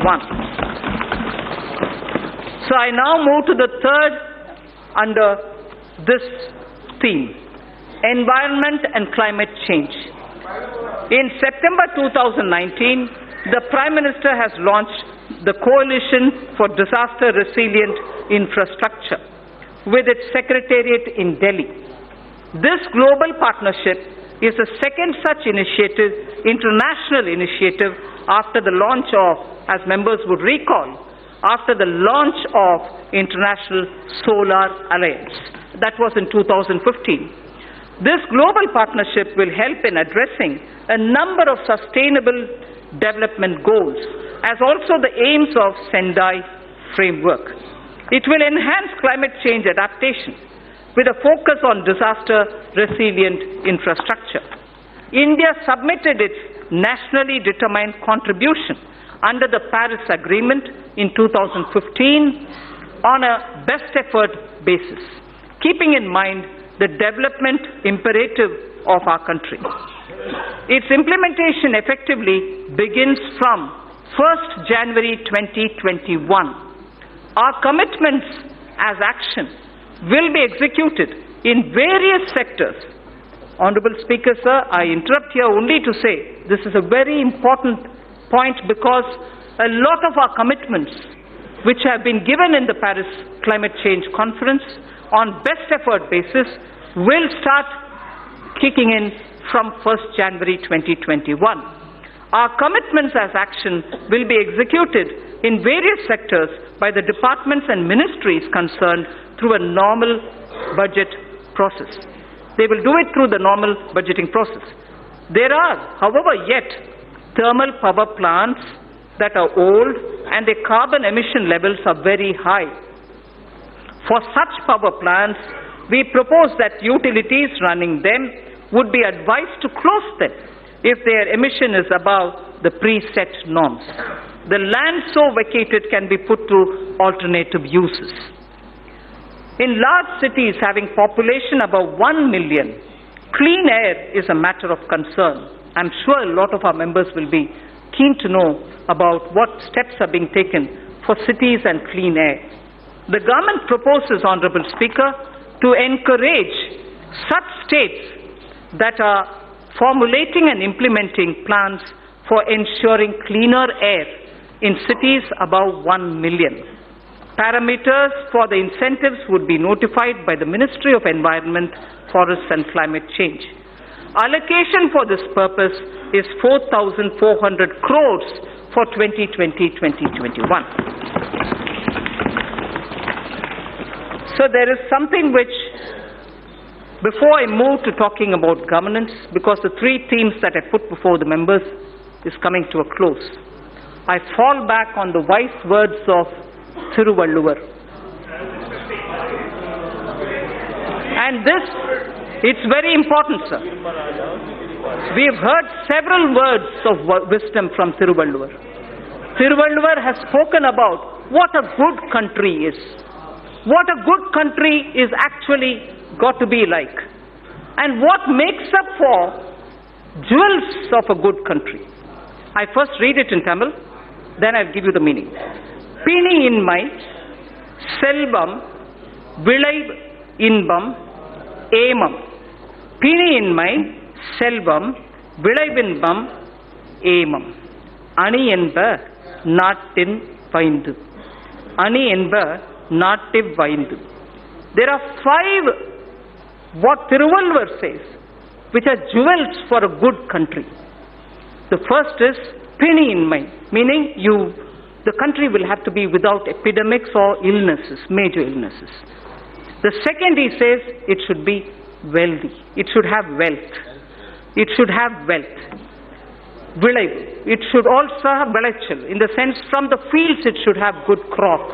2021. So I now move to the third under this theme, environment and climate change. In September 2019, the Prime Minister has launched the Coalition for Disaster Resilient Infrastructure with its secretariat in Delhi. This global partnership is the second such international initiative after the launch of, as members would recall, after the launch of International Solar Alliance. That was in 2015. This global partnership will help in addressing a number of sustainable development goals, as also the aims of Sendai framework. It will enhance climate change adaptation with a focus on disaster resilient infrastructure. India submitted its nationally determined contribution under the Paris Agreement in 2015 on a best effort basis, keeping in mind the development imperative of our country. Its implementation effectively begins from 1st January 2021. Our commitments as action will be executed in various sectors. Honorable Speaker, sir, I interrupt here only to say this is a very important point because a lot of our commitments which have been given in the Paris Climate Change Conference on best effort basis will start kicking in from 1st January 2021. Our commitments as action will be executed in various sectors by the departments and ministries concerned through a normal budget process. They will do it through the normal budgeting process. There are, however, yet thermal power plants that are old and their carbon emission levels are very high. For such power plants, we propose that utilities running them would be advised to close them if their emission is above the preset norms. The land so vacated can be put to alternative uses. In large cities having population above 1 million, clean air is a matter of concern. I'm sure a lot of our members will be keen to know about what steps are being taken for cities and clean air. The government proposes, Honorable Speaker, to encourage such states that are formulating and implementing plans for ensuring cleaner air in cities above 1 million. Parameters for the incentives would be notified by the Ministry of Environment, Forests and Climate Change. Allocation for this purpose is 4,400 crores for 2020-2021. So there is something which, before I move to talking about governance, because the three themes that I put before the members is coming to a close, I fall back on the wise words of Thiruvalluvar. And this, it's very important, sir. We have heard several words of wisdom from Thiruvalluvar. Thiruvalluvar has spoken about what a good country is. What a good country is actually got to be like. And what makes up for jewels of a good country. I first read it in Tamil, then I'll give you the meaning. Pini inmai, selvam, vilai inbam, emam. Pini inmai, selvam, vilai inbam, emam. Ani enba nattin vaindu. Ani enba nattiv vaindu. There are 5, what Thiruvalluvar says, which are jewels for a good country. The first is pini inmai, meaning the country will have to be without epidemics or illnesses, major illnesses. The second, he says, it should be wealthy. It should have wealth. It should have wealth. Vilai. It should also have velachal. In the sense, from the fields, it should have good crop.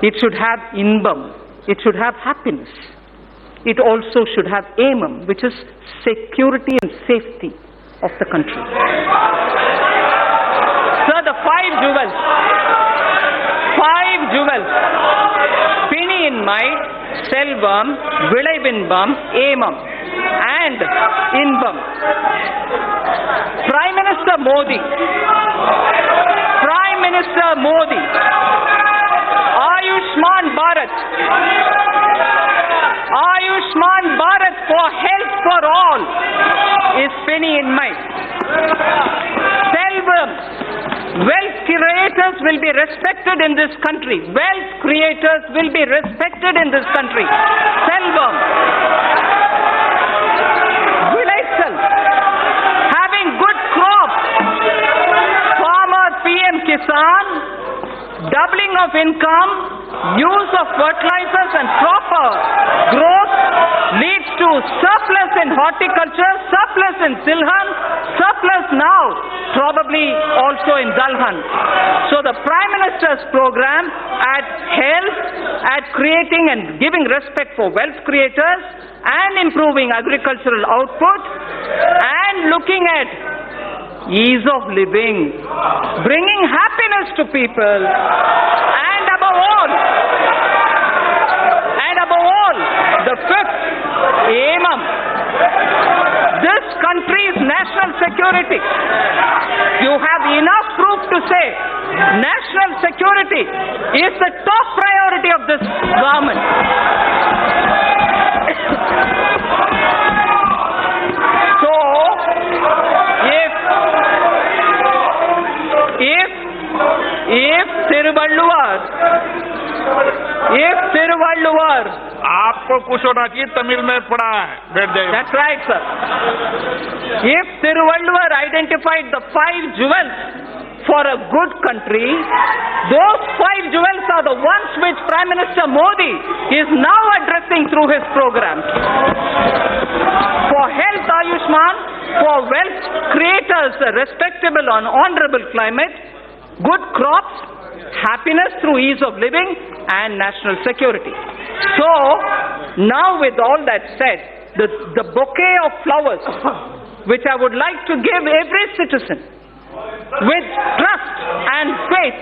It should have inbam. It should have happiness. It also should have aimam, which is security and safety of the country. Sir, the 5 jewels. 5 jewels. Pini inmai, selvam, vilaivinbam, aimam, and inbam. Prime Minister Modi Modi. Ayushman Bharat. Ayushman Bharat for health for all is penny in mind. Selvam. Wealth creators will be respected in this country. Wealth creators will be respected in this country. Selvam. Vilaysal. Having good crops. Farmer PM Kisan. Doubling of income. Use of fertilizers and proper growth leads to surplus in horticulture, surplus in Silhan, surplus now, probably also in Dalhan. So the Prime Minister's program at health, at creating and giving respect for wealth creators and improving agricultural output and looking at ease of living, bringing happiness to people, and above all, the fifth aimam, this country's national security. You have enough proof to say national security is the top priority of this government. So, if Thiruvalluvar, आपको कुछ होना चाहिए, तमिल में पढ़ा है, बैठ जाइए. That's right, sir. If Thiruvalluvar identified the 5 jewels for a good country, those 5 jewels are the ones which Prime Minister Modi is now addressing through his program. For health, Ayushman, for wealth creators, a respectable and honorable climate, good crops, happiness through ease of living, and national security. So, now with all that said, the bouquet of flowers which I would like to give every citizen with trust and faith,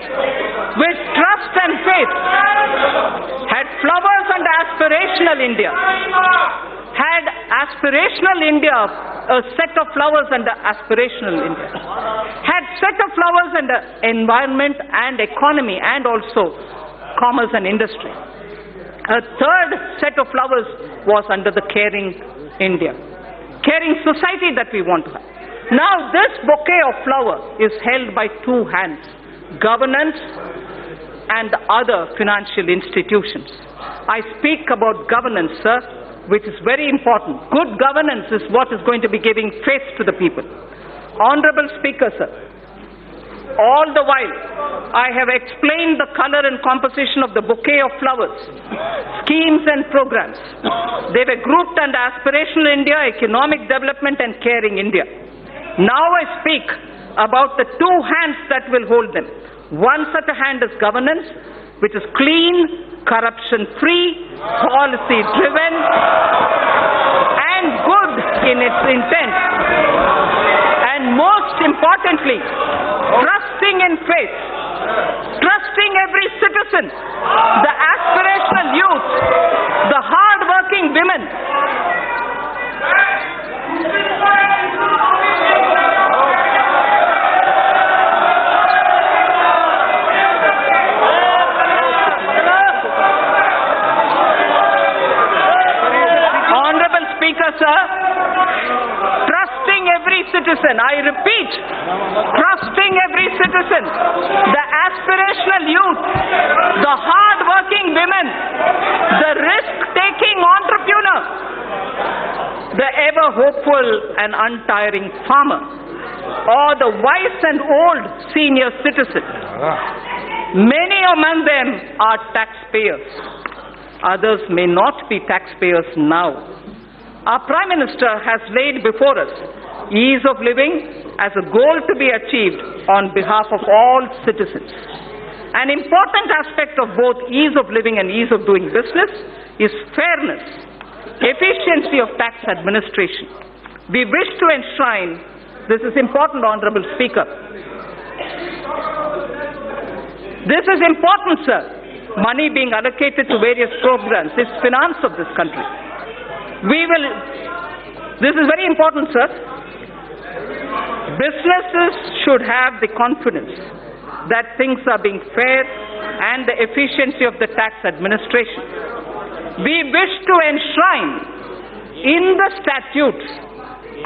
had flowers and aspirational India, had aspirational India, a set of flowers under aspirational India, had set of flowers under environment and economy and also commerce and industry. A third set of flowers was under the caring India, caring society that we want to have. Now this bouquet of flower is held by 2 hands, governance and other financial institutions. I speak about governance, sir, which is very important. Good governance is what is going to be giving face to the people. Honorable Speaker, sir, all the while I have explained the color and composition of the bouquet of flowers, schemes and programs. They were grouped under Aspirational India, Economic Development and Caring India. Now I speak about the 2 hands that will hold them. One such a hand is governance, which is clean, corruption-free, policy-driven, and good in its intent. And most importantly, trusting in faith, trusting every citizen, the aspirational youth, the hard-working women. Honorable Speaker, sir, trusting every citizen, I repeat, trusting every citizen, the aspirational youth, the hard-working women, the risk-taking entrepreneur, the ever-hopeful and untiring farmer, or the wise and old senior citizen. Many among them are taxpayers. Others may not be taxpayers now. Our Prime Minister has laid before us ease of living as a goal to be achieved on behalf of all citizens. An important aspect of both ease of living and ease of doing business is fairness, efficiency of tax administration. We wish to enshrine, this is important, Honorable Speaker. This is important, sir. Money being allocated to various programs is finance of this country. This is very important, sir. Businesses should have the confidence that things are being fair and the efficiency of the tax administration. We wish to enshrine in the statutes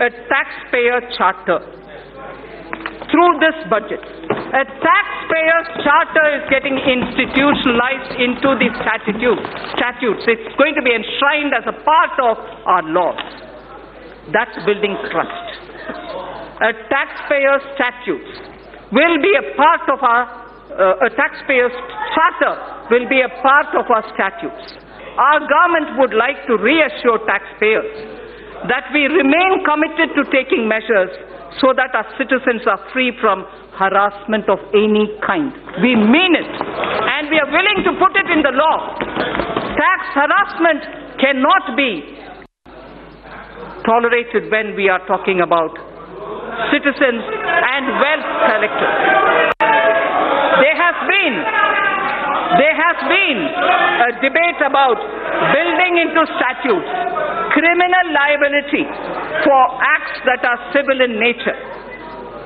a taxpayer charter. Through this budget, a taxpayer charter is getting institutionalized into the statutes. It's going to be enshrined as a part of our laws. That's building trust. A taxpayer statutes will be a part of a taxpayer charter will be a part of our statutes. Our government would like to reassure taxpayers that we remain committed to taking measures so that our citizens are free from harassment of any kind. We mean it, and we are willing to put it in the law. Tax harassment cannot be tolerated when we are talking about citizens and wealth collectors. There has been a debate about building into statutes criminal liability for acts that are civil in nature.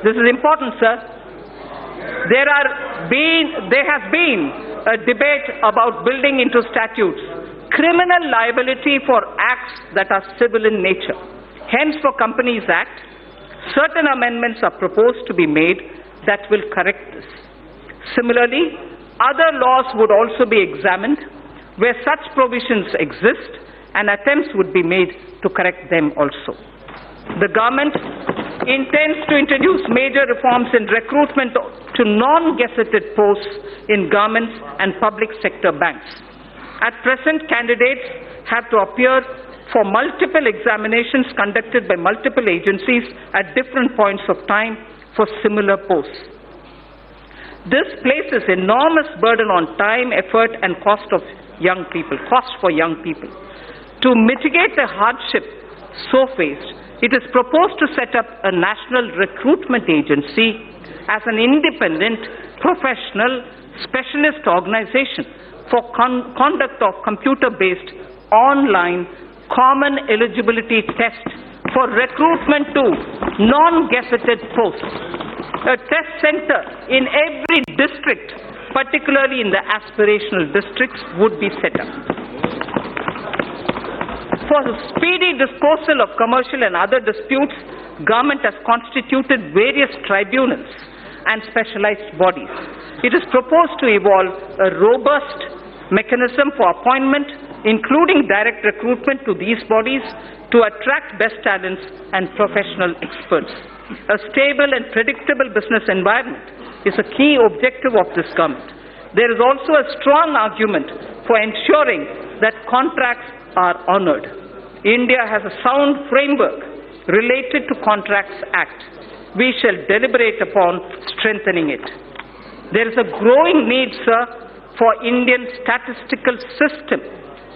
This is important, sir. There has been a debate about building into statutes criminal liability for acts that are civil in nature. Hence, for Companies Act, certain amendments are proposed to be made that will correct this. Similarly, other laws would also be examined where such provisions exist, and attempts would be made to correct them also. The government intends to introduce major reforms in recruitment to non-gazetted posts in governments and public sector banks. At present, candidates have to appear for multiple examinations conducted by multiple agencies at different points of time for similar posts. This places enormous burden on time, effort, and cost for young people. To mitigate the hardship so faced, it is proposed to set up a national recruitment agency as an independent, professional, specialist organization for conduct of computer-based online common eligibility test for recruitment to non-gazetted posts. A test center in every district, particularly in the aspirational districts, would be set up. For speedy disposal of commercial and other disputes, government has constituted various tribunals and specialized bodies. It is proposed to evolve a robust mechanism for appointment, including direct recruitment to these bodies to attract best talents and professional experts. A stable and predictable business environment is a key objective of this government. There is also a strong argument for ensuring that contracts are honored. India has a sound framework related to Contracts Act. We shall deliberate upon strengthening it. There is a growing need, sir, for Indian statistical system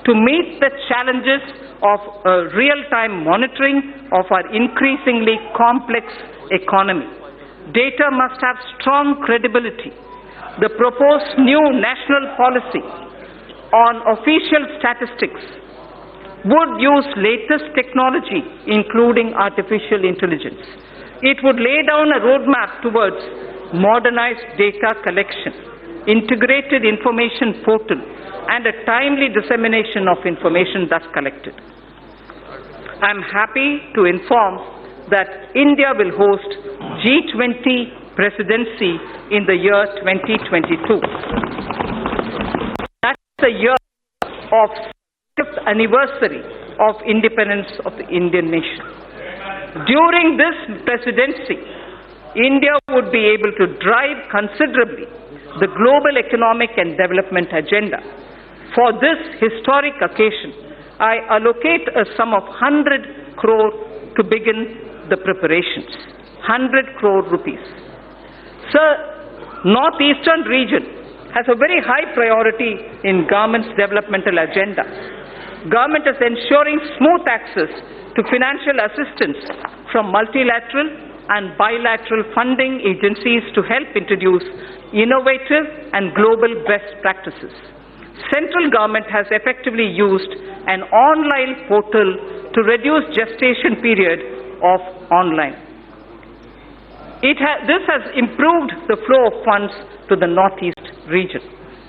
to meet the challenges of real-time monitoring of our increasingly complex economy. Data must have strong credibility. The proposed new national policy on official statistics would use latest technology, including artificial intelligence. It would lay down a roadmap towards modernized data collection, integrated information portal, and a timely dissemination of information thus collected. I am happy to inform that India will host G20 presidency in the year 2022. That's the year of 50th anniversary of independence of the Indian nation. During this presidency, India would be able to drive considerably the global economic and development agenda. For this historic occasion, I allocate a sum of 100 crore to begin the preparations. 100 crore rupees. Sir, Northeastern region has a very high priority in government's developmental agenda. Government is ensuring smooth access to financial assistance from multilateral and bilateral funding agencies to help introduce innovative and global best practices. Central government has effectively used an online portal to reduce gestation period of online. This has improved the flow of funds to the northeast region.